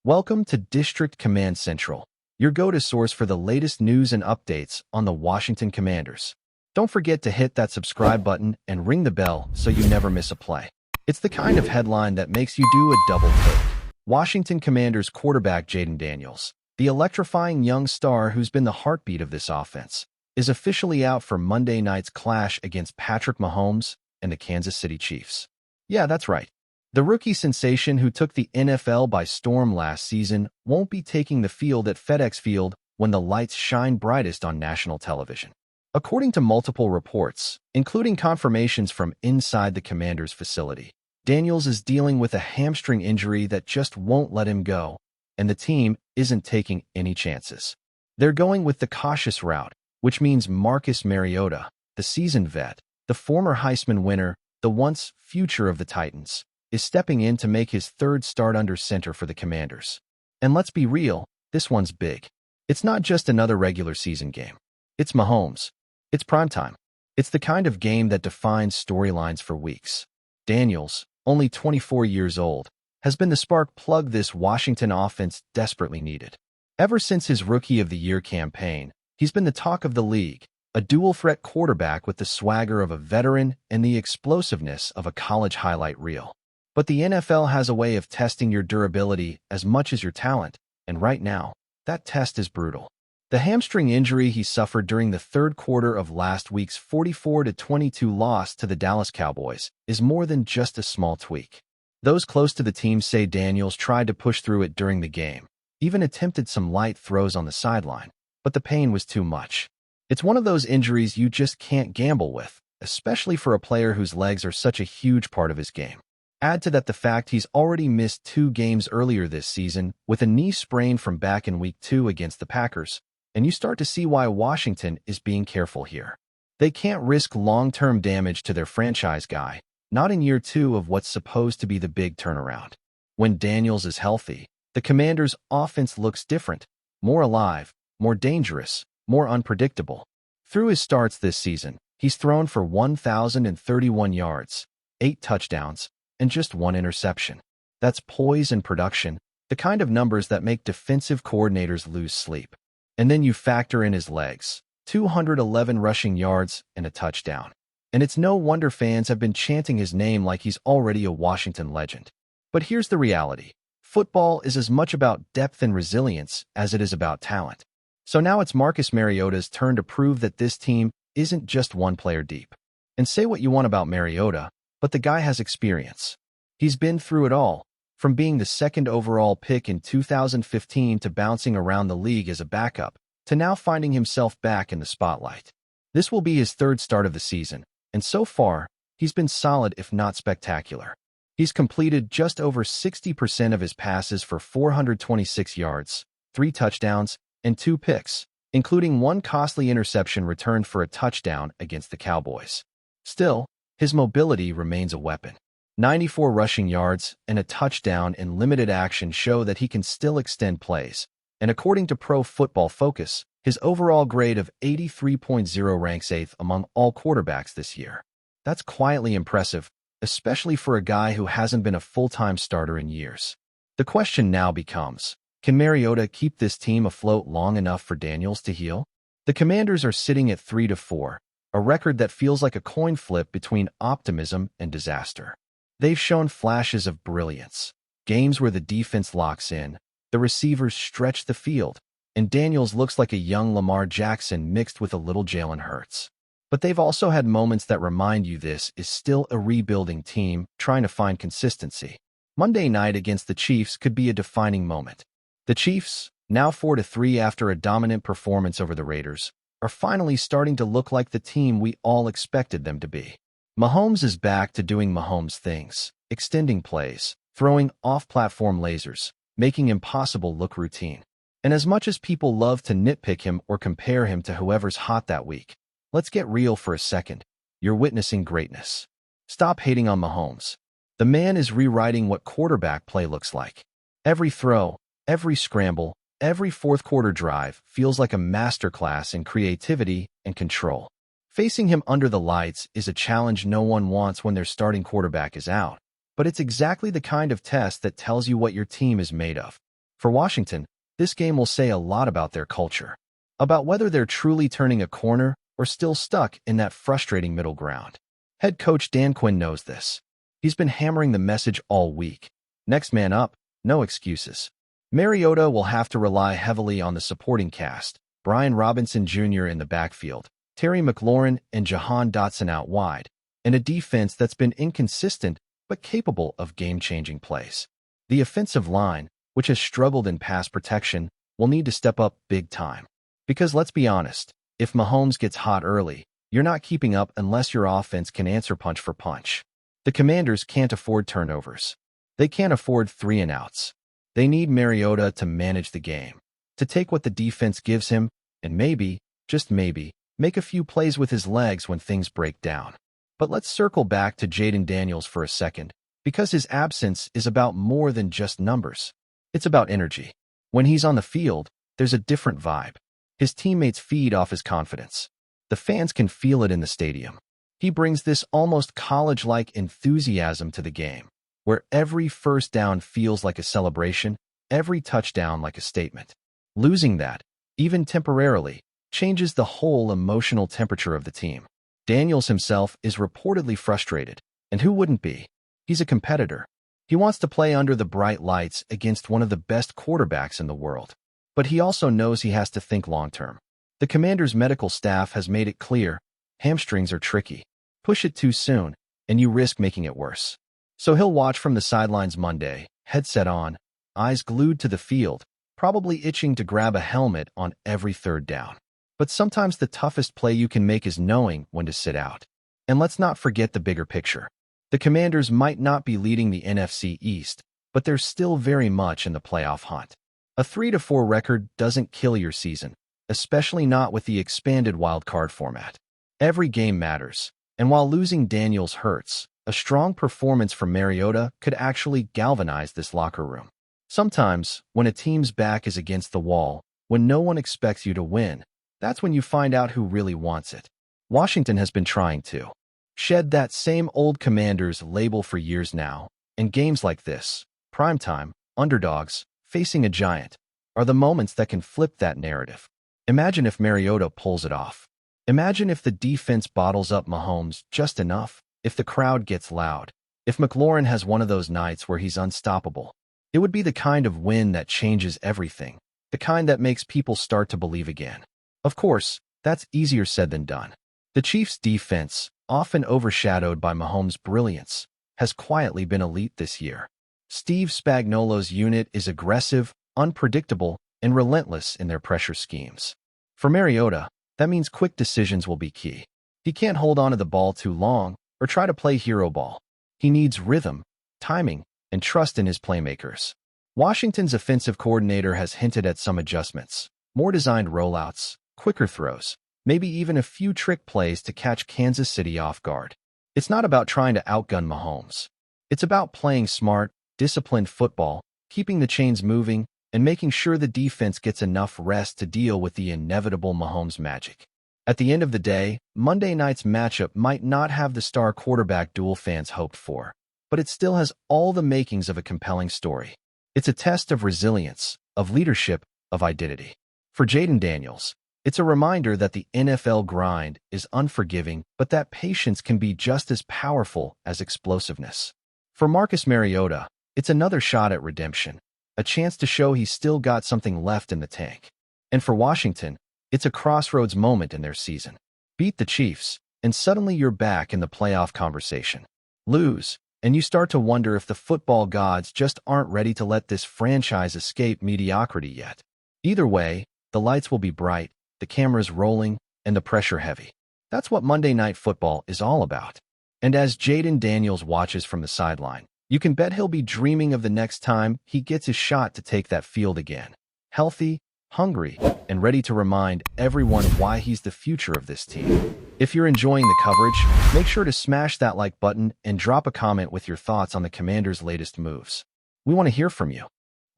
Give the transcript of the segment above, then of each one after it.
Welcome to District Command Central, your go-to source for the latest news and updates on the Washington Commanders. Don't forget to hit that subscribe button and ring the bell so you never miss a play. It's the kind of headline that makes you do a double take. Washington Commanders quarterback Jayden Daniels, the electrifying young star who's been the heartbeat of this offense, is officially out for Monday night's clash against Patrick Mahomes and the Kansas City Chiefs. Yeah, that's right. The rookie sensation who took the NFL by storm last season won't be taking the field at FedEx Field when the lights shine brightest on national television. According to multiple reports, including confirmations from inside the Commanders' facility, Daniels is dealing with a hamstring injury that just won't let him go, and the team isn't taking any chances. They're going with the cautious route, which means Marcus Mariota, the seasoned vet, the former Heisman winner, the once future of the Titans, is stepping in to make his third start under center for the Commanders. And let's be real, this one's big. It's not just another regular season game. It's Mahomes. It's primetime. It's the kind of game that defines storylines for weeks. Daniels, only 24 years old, has been the spark plug this Washington offense desperately needed. Ever since his Rookie of the Year campaign, he's been the talk of the league, a dual-threat quarterback with the swagger of a veteran and the explosiveness of a college highlight reel. But the NFL has a way of testing your durability as much as your talent, and right now, that test is brutal. The hamstring injury he suffered during the third quarter of last week's 44-22 loss to the Dallas Cowboys is more than just a small tweak. Those close to the team say Daniels tried to push through it during the game, even attempted some light throws on the sideline, but the pain was too much. It's one of those injuries you just can't gamble with, especially for a player whose legs are such a huge part of his game. Add to that the fact he's already missed 2 games earlier this season with a knee sprain from back in Week 2 against the Packers, and you start to see why Washington is being careful here. They can't risk long-term damage to their franchise guy, not in year 2 of what's supposed to be the big turnaround. When Daniels is healthy, the Commanders' offense looks different, more alive, more dangerous, more unpredictable. Through his starts this season, he's thrown for 1,031 yards, 8 touchdowns, and just 1 interception. That's poise and production, the kind of numbers that make defensive coordinators lose sleep. And then you factor in his legs, 211 rushing yards and a touchdown. And it's no wonder fans have been chanting his name like he's already a Washington legend. But here's the reality. Football is as much about depth and resilience as it is about talent. So now it's Marcus Mariota's turn to prove that this team isn't just one player deep. And say what you want about Mariota, but the guy has experience. He's been through it all, from being the 2nd overall pick in 2015 to bouncing around the league as a backup, to now finding himself back in the spotlight. This will be his 3rd start of the season, and so far, he's been solid if not spectacular. He's completed just over 60% of his passes for 426 yards, 3 touchdowns, and 2 picks, including 1 costly interception returned for a touchdown against the Cowboys. Still, his mobility remains a weapon. 94 rushing yards and a touchdown in limited action show that he can still extend plays, and according to Pro Football Focus, his overall grade of 83.0 ranks 8th among all quarterbacks this year. That's quietly impressive, especially for a guy who hasn't been a full-time starter in years. The question now becomes, can Mariota keep this team afloat long enough for Daniels to heal? The Commanders are sitting at 3-4, a record that feels like a coin flip between optimism and disaster. They've shown flashes of brilliance, games where the defense locks in, the receivers stretch the field, and Daniels looks like a young Lamar Jackson mixed with a little Jalen Hurts. But they've also had moments that remind you this is still a rebuilding team trying to find consistency. Monday night against the Chiefs could be a defining moment. The Chiefs, now 4-3 after a dominant performance over the Raiders, are finally starting to look like the team we all expected them to be. Mahomes is back to doing Mahomes things, extending plays, throwing off-platform lasers, making impossible look routine. And as much as people love to nitpick him or compare him to whoever's hot that week, let's get real for a second. You're witnessing greatness. Stop hating on Mahomes. The man is rewriting what quarterback play looks like. Every throw, every scramble, every fourth-quarter drive feels like a masterclass in creativity and control. Facing him under the lights is a challenge no one wants when their starting quarterback is out, but it's exactly the kind of test that tells you what your team is made of. For Washington, this game will say a lot about their culture, about whether they're truly turning a corner or still stuck in that frustrating middle ground. Head coach Dan Quinn knows this. He's been hammering the message all week. Next man up, no excuses. Mariota will have to rely heavily on the supporting cast, Brian Robinson Jr. in the backfield, Terry McLaurin and Jahan Dotson out wide, and a defense that's been inconsistent but capable of game-changing plays. The offensive line, which has struggled in pass protection, will need to step up big time. Because let's be honest, if Mahomes gets hot early, you're not keeping up unless your offense can answer punch for punch. The Commanders can't afford turnovers. They can't afford 3-and-outs. They need Mariota to manage the game, to take what the defense gives him, and maybe, just maybe, make a few plays with his legs when things break down. But let's circle back to Jayden Daniels for a second, because his absence is about more than just numbers. It's about energy. When he's on the field, there's a different vibe. His teammates feed off his confidence. The fans can feel it in the stadium. He brings this almost college-like enthusiasm to the game, where every first down feels like a celebration, every touchdown like a statement. Losing that, even temporarily, changes the whole emotional temperature of the team. Daniels himself is reportedly frustrated, and who wouldn't be? He's a competitor. He wants to play under the bright lights against one of the best quarterbacks in the world. But he also knows he has to think long-term. The Commanders' medical staff has made it clear, hamstrings are tricky. Push it too soon, and you risk making it worse. So he'll watch from the sidelines Monday, headset on, eyes glued to the field, probably itching to grab a helmet on every third down. But sometimes the toughest play you can make is knowing when to sit out. And let's not forget the bigger picture. The Commanders might not be leading the NFC East, but they're still very much in the playoff hunt. A 3-4 record doesn't kill your season, especially not with the expanded wildcard format. Every game matters, and while losing Daniels hurts, a strong performance from Mariota could actually galvanize this locker room. Sometimes, when a team's back is against the wall, when no one expects you to win, that's when you find out who really wants it. Washington has been trying to shed that same old Commanders label for years now, and games like this, primetime, underdogs, facing a giant, are the moments that can flip that narrative. Imagine if Mariota pulls it off. Imagine if the defense bottles up Mahomes just enough, if the crowd gets loud, if McLaurin has one of those nights where he's unstoppable. It would be the kind of win that changes everything, the kind that makes people start to believe again. Of course, that's easier said than done. The Chiefs' defense, often overshadowed by Mahomes' brilliance, has quietly been elite this year. Steve Spagnuolo's unit is aggressive, unpredictable, and relentless in their pressure schemes. For Mariota, that means quick decisions will be key. He can't hold on to the ball too long or try to play hero ball. He needs rhythm, timing, and trust in his playmakers. Washington's offensive coordinator has hinted at some adjustments, more designed rollouts, quicker throws, maybe even a few trick plays to catch Kansas City off guard. It's not about trying to outgun Mahomes. It's about playing smart, disciplined football, keeping the chains moving, and making sure the defense gets enough rest to deal with the inevitable Mahomes magic. At the end of the day, Monday night's matchup might not have the star quarterback duel fans hoped for, but it still has all the makings of a compelling story. It's a test of resilience, of leadership, of identity. For Jayden Daniels, it's a reminder that the NFL grind is unforgiving, but that patience can be just as powerful as explosiveness. For Marcus Mariota, it's another shot at redemption, a chance to show he's still got something left in the tank. And for Washington, it's a crossroads moment in their season. Beat the Chiefs, and suddenly you're back in the playoff conversation. Lose, and you start to wonder if the football gods just aren't ready to let this franchise escape mediocrity yet. Either way, the lights will be bright, the cameras rolling, and the pressure heavy. That's what Monday Night Football is all about. And as Jayden Daniels watches from the sideline, you can bet he'll be dreaming of the next time he gets his shot to take that field again. Healthy, hungry, and ready to remind everyone why he's the future of this team. If you're enjoying the coverage, make sure to smash that like button and drop a comment with your thoughts on the Commanders' latest moves. We want to hear from you.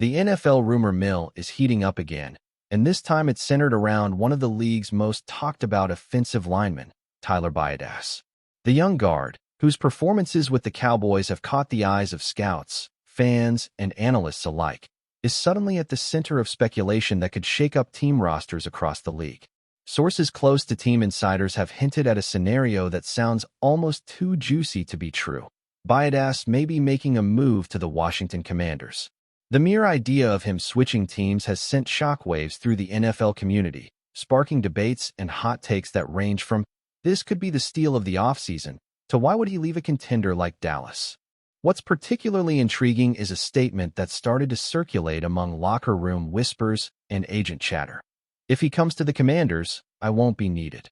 The NFL rumor mill is heating up again, and this time it's centered around one of the league's most talked about offensive linemen, Tyler BIADASZ. The young guard, whose performances with the Cowboys have caught the eyes of scouts, fans, and analysts alike, is suddenly at the center of speculation that could shake up team rosters across the league. Sources close to team insiders have hinted at a scenario that sounds almost too juicy to be true. BIADASZ may be making a move to the Washington Commanders. The mere idea of him switching teams has sent shockwaves through the NFL community, sparking debates and hot takes that range from, "This could be the steal of the offseason," to "Why would he leave a contender like Dallas?" What's particularly intriguing is a statement that started to circulate among locker room whispers and agent chatter. "If he comes to the Commanders, I won't be needed."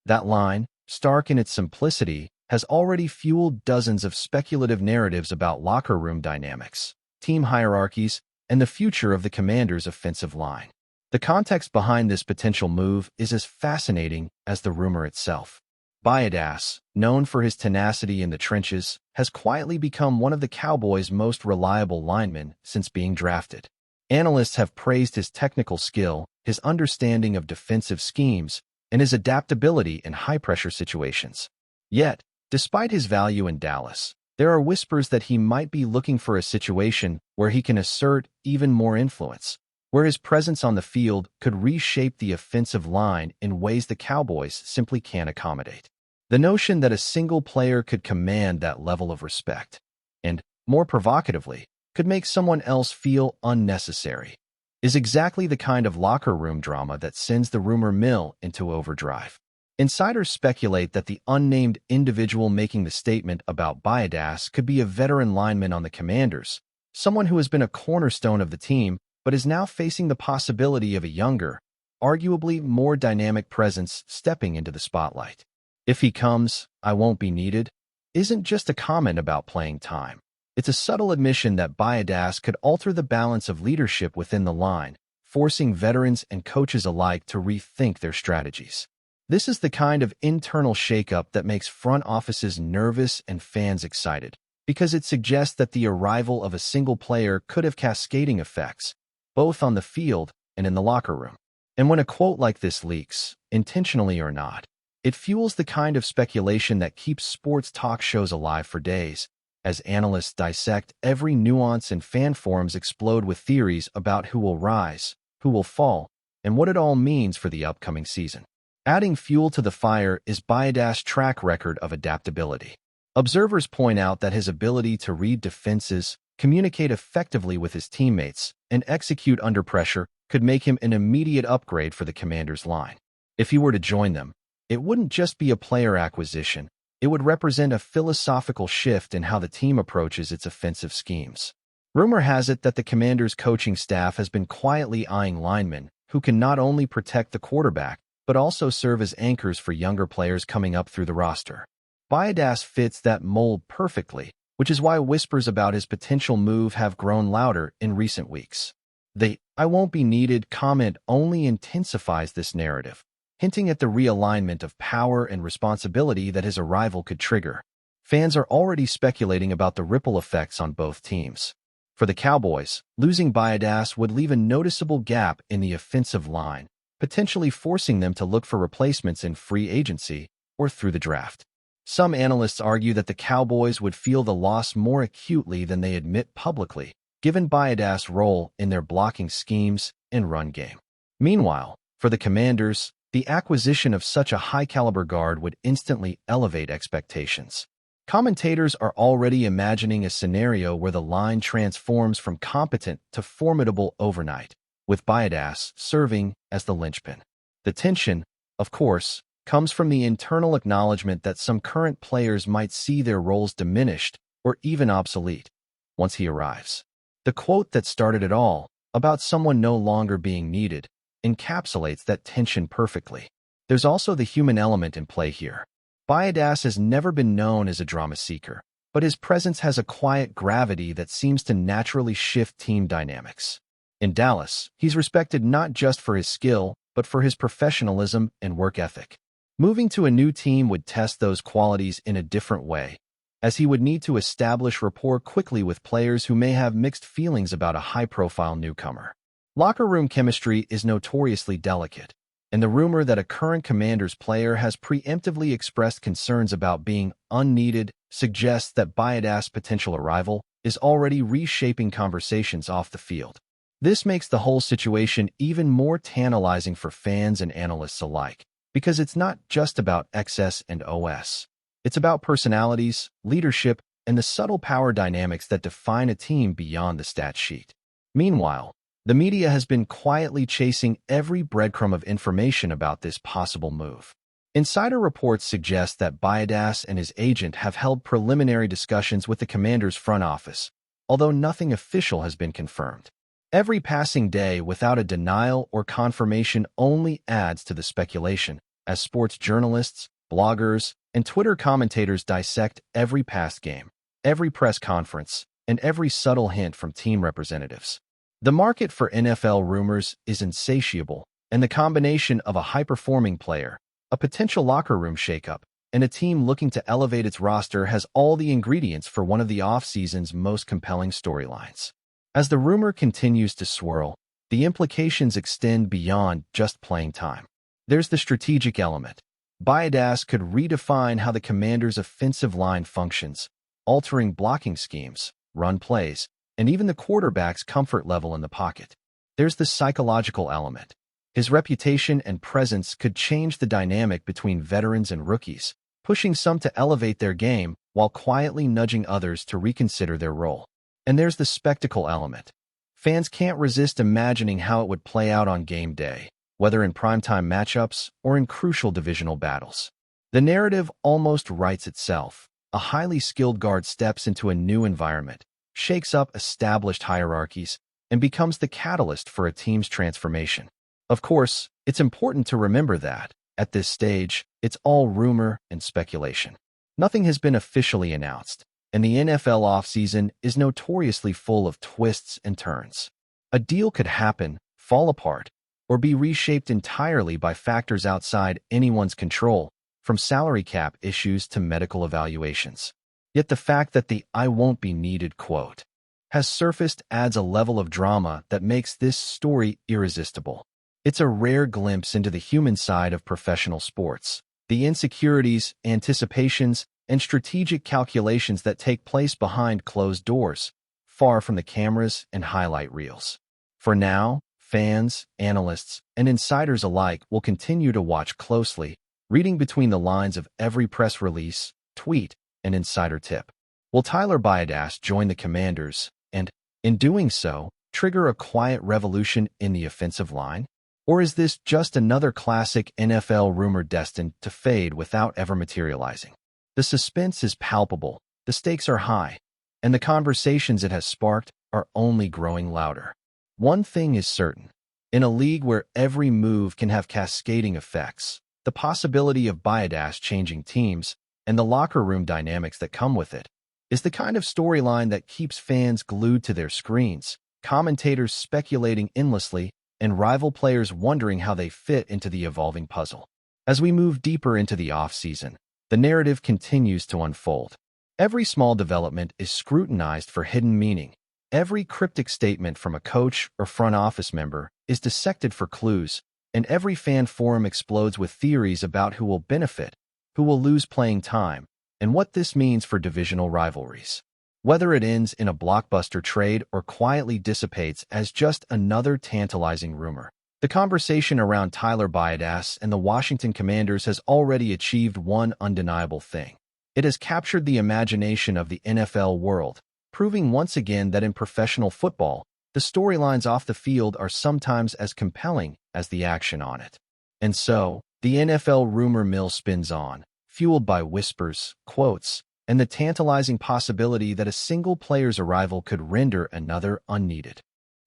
That line, stark in its simplicity, has already fueled dozens of speculative narratives about locker room dynamics, team hierarchies, and the future of the Commanders' offensive line. The context behind this potential move is as fascinating as the rumor itself. BIADASZ, known for his tenacity in the trenches, has quietly become one of the Cowboys' most reliable linemen since being drafted. Analysts have praised his technical skill, his understanding of defensive schemes, and his adaptability in high-pressure situations. Yet, despite his value in Dallas, there are whispers that he might be looking for a situation where he can assert even more influence, where his presence on the field could reshape the offensive line in ways the Cowboys simply can't accommodate. The notion that a single player could command that level of respect, and, more provocatively, could make someone else feel unnecessary, is exactly the kind of locker room drama that sends the rumor mill into overdrive. Insiders speculate that the unnamed individual making the statement about BIADASZ could be a veteran lineman on the Commanders, someone who has been a cornerstone of the team but is now facing the possibility of a younger, arguably more dynamic presence stepping into the spotlight. "If he comes, I won't be needed," isn't just a comment about playing time. It's a subtle admission that BIADASZ could alter the balance of leadership within the line, forcing veterans and coaches alike to rethink their strategies. This is the kind of internal shakeup that makes front offices nervous and fans excited, because it suggests that the arrival of a single player could have cascading effects, both on the field and in the locker room. And when a quote like this leaks, intentionally or not, it fuels the kind of speculation that keeps sports talk shows alive for days, as analysts dissect every nuance and fan forums explode with theories about who will rise, who will fall, and what it all means for the upcoming season. Adding fuel to the fire is BIADASZ's track record of adaptability. Observers point out that his ability to read defenses, communicate effectively with his teammates, and execute under pressure could make him an immediate upgrade for the Commanders' line. If he were to join them, it wouldn't just be a player acquisition, it would represent a philosophical shift in how the team approaches its offensive schemes. Rumor has it that the Commanders' coaching staff has been quietly eyeing linemen who can not only protect the quarterback, but also serve as anchors for younger players coming up through the roster. BIADASZ fits that mold perfectly, which is why whispers about his potential move have grown louder in recent weeks. The "I won't be needed" comment only intensifies this narrative, hinting at the realignment of power and responsibility that his arrival could trigger. Fans are already speculating about the ripple effects on both teams. For the Cowboys, losing BIADASZ would leave a noticeable gap in the offensive line, potentially forcing them to look for replacements in free agency or through the draft. Some analysts argue that the Cowboys would feel the loss more acutely than they admit publicly, given BIADASZ's role in their blocking schemes and run game. Meanwhile, for the Commanders, the acquisition of such a high-caliber guard would instantly elevate expectations. Commentators are already imagining a scenario where the line transforms from competent to formidable overnight, with BIADASZ serving as the linchpin. The tension, of course, comes from the internal acknowledgement that some current players might see their roles diminished or even obsolete once he arrives. The quote that started it all, about someone no longer being needed, encapsulates that tension perfectly. There's also the human element in play here. BIADASZ has never been known as a drama seeker, but his presence has a quiet gravity that seems to naturally shift team dynamics. In Dallas, he's respected not just for his skill, but for his professionalism and work ethic. Moving to a new team would test those qualities in a different way, as he would need to establish rapport quickly with players who may have mixed feelings about a high-profile newcomer. Locker room chemistry is notoriously delicate, and the rumor that a current Commanders player has preemptively expressed concerns about being unneeded suggests that BIADASZ's potential arrival is already reshaping conversations off the field. This makes the whole situation even more tantalizing for fans and analysts alike, because it's not just about XS and OS. It's about personalities, leadership, and the subtle power dynamics that define a team beyond the stat sheet. Meanwhile, the media has been quietly chasing every breadcrumb of information about this possible move. Insider reports suggest that BIADASZ and his agent have held preliminary discussions with the Commanders' front office, although nothing official has been confirmed. Every passing day without a denial or confirmation only adds to the speculation, as sports journalists, bloggers, and Twitter commentators dissect every past game, every press conference, and every subtle hint from team representatives. The market for NFL rumors is insatiable, and the combination of a high-performing player, a potential locker room shakeup, and a team looking to elevate its roster has all the ingredients for one of the offseason's most compelling storylines. As the rumor continues to swirl, the implications extend beyond just playing time. There's the strategic element. BIADASZ could redefine how the Commanders' offensive line functions, altering blocking schemes, run plays, and even the quarterback's comfort level in the pocket. There's the psychological element. His reputation and presence could change the dynamic between veterans and rookies, pushing some to elevate their game while quietly nudging others to reconsider their role. And there's the spectacle element. Fans can't resist imagining how it would play out on game day, whether in primetime matchups or in crucial divisional battles. The narrative almost writes itself. A highly skilled guard steps into a new environment, shakes up established hierarchies, and becomes the catalyst for a team's transformation. Of course, it's important to remember that, at this stage, it's all rumor and speculation. Nothing has been officially announced, and the NFL offseason is notoriously full of twists and turns. A deal could happen, fall apart, or be reshaped entirely by factors outside anyone's control, from salary cap issues to medical evaluations. Yet the fact that the "I won't be needed" quote has surfaced adds a level of drama that makes this story irresistible. It's a rare glimpse into the human side of professional sports, the insecurities, anticipations, and strategic calculations that take place behind closed doors, far from the cameras and highlight reels. For now, fans, analysts, and insiders alike will continue to watch closely, reading between the lines of every press release, tweet, and insider tip. Will Tyler BIADASZ join the Commanders and, in doing so, trigger a quiet revolution in the offensive line? Or is this just another classic NFL rumor destined to fade without ever materializing? The suspense is palpable, the stakes are high, and the conversations it has sparked are only growing louder. One thing is certain. In a league where every move can have cascading effects, the possibility of BIADASZ changing teams and the locker room dynamics that come with it is the kind of storyline that keeps fans glued to their screens, commentators speculating endlessly, and rival players wondering how they fit into the evolving puzzle. As we move deeper into the offseason, the narrative continues to unfold. Every small development is scrutinized for hidden meaning. Every cryptic statement from a coach or front office member is dissected for clues, and every fan forum explodes with theories about who will benefit, who will lose playing time, and what this means for divisional rivalries. Whether it ends in a blockbuster trade or quietly dissipates as just another tantalizing rumor, the conversation around Tyler BIADASZ and the Washington Commanders has already achieved one undeniable thing. It has captured the imagination of the NFL world, proving once again that in professional football, the storylines off the field are sometimes as compelling as the action on it. And so, the NFL rumor mill spins on, fueled by whispers, quotes, and the tantalizing possibility that a single player's arrival could render another unneeded.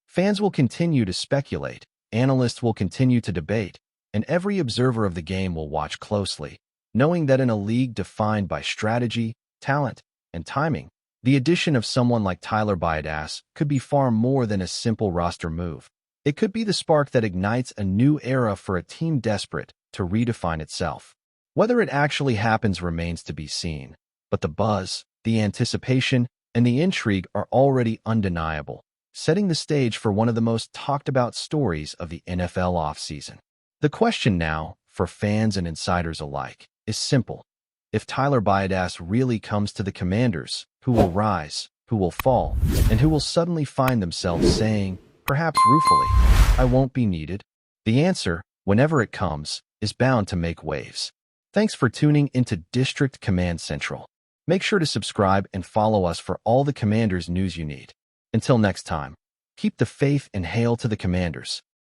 Fans will continue to speculate, analysts will continue to debate, and every observer of the game will watch closely, knowing that in a league defined by strategy, talent, and timing, the addition of someone like Tyler BIADASZ could be far more than a simple roster move. It could be the spark that ignites a new era for a team desperate to redefine itself. Whether it actually happens remains to be seen, but the buzz, the anticipation, and the intrigue are already undeniable, setting the stage for one of the most talked-about stories of the NFL offseason. The question now, for fans and insiders alike, is simple. If Tyler BIADASZ really comes to the Commanders, who will rise, who will fall, and who will suddenly find themselves saying, Perhaps ruefully, I won't be needed. The answer, whenever it comes, is bound to make waves. Thanks for tuning into District Command Central. Make sure to subscribe and follow us for all the Commanders news you need. Until next time, keep the faith and hail to the Commanders.